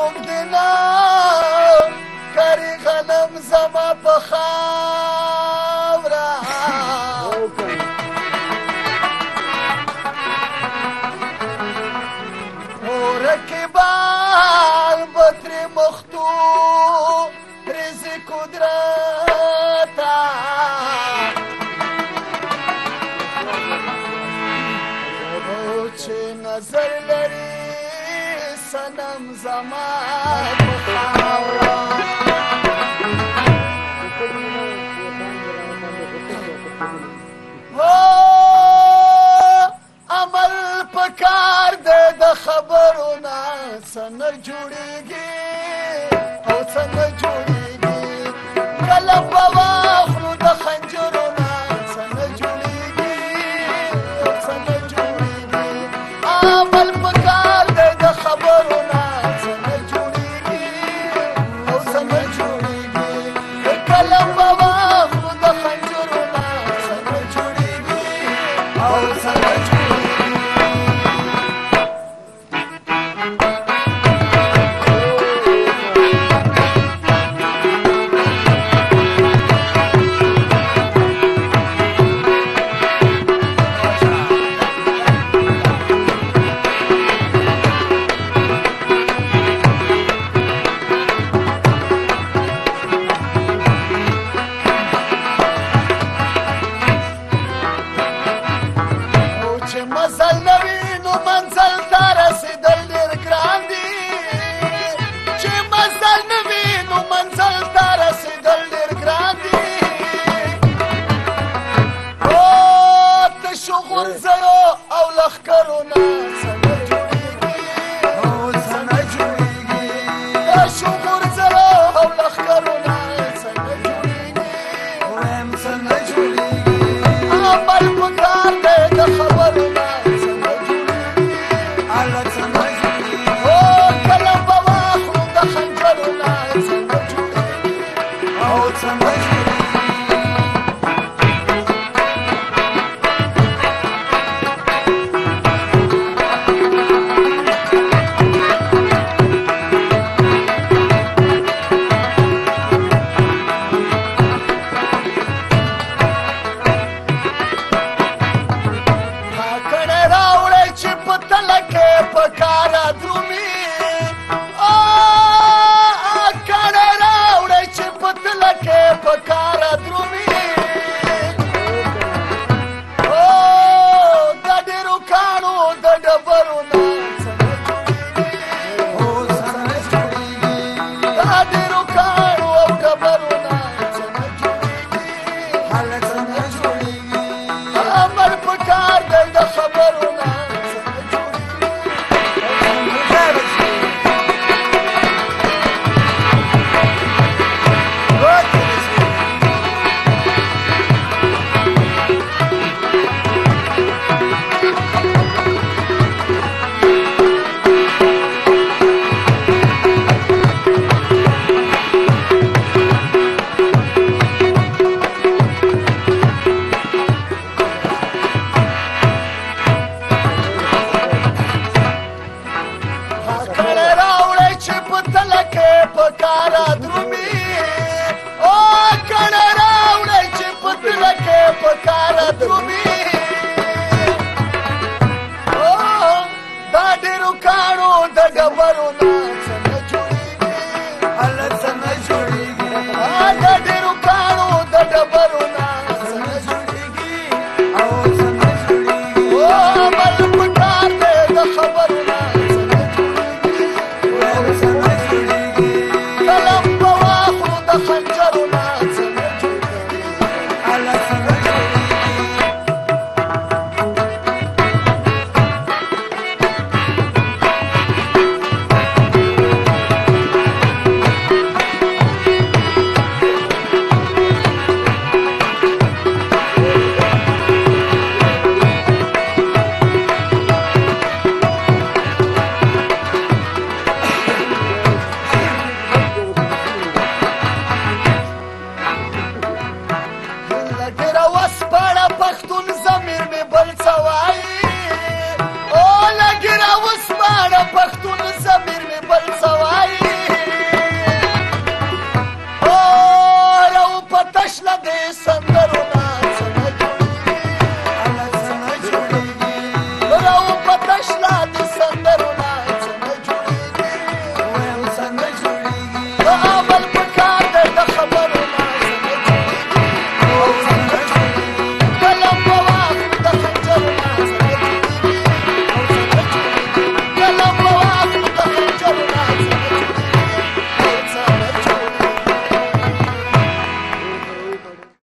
څوک دې نه کري غنم زما په خاوره رقیبان به ترې مختو رزق قدرته چې نظر لري صنم زما په خاوره عمل پکار دی د خبرو نه څه نه جوړېږي او څه نه جوړېږي قلم به واخلو د خنجرو نه څه نه جوړېږي او څه نه جوړېږي عمل پکار دی د خبرو نه څه نه جوړېږي او څه نه جوړېږي قلم به واخلو د خنجرو نه څه نه جوړېږي او څه نه جوړېږي مزل نوی نو منزل ته رسېدل ډېر ګران دي چې مزل نوی نو منزل ته رسېدل ډېر ګران دي او تشو غورځیو او لښکرو نه څه نه جوړېږي او څه نه جوړېږي تشو غورځیو او لښکرو نه څه نه جوړېږي وایم څه نه جوړېږي عمل پکار دی د خبرو نه پښتون زمير مې بل سوای وسله دې سم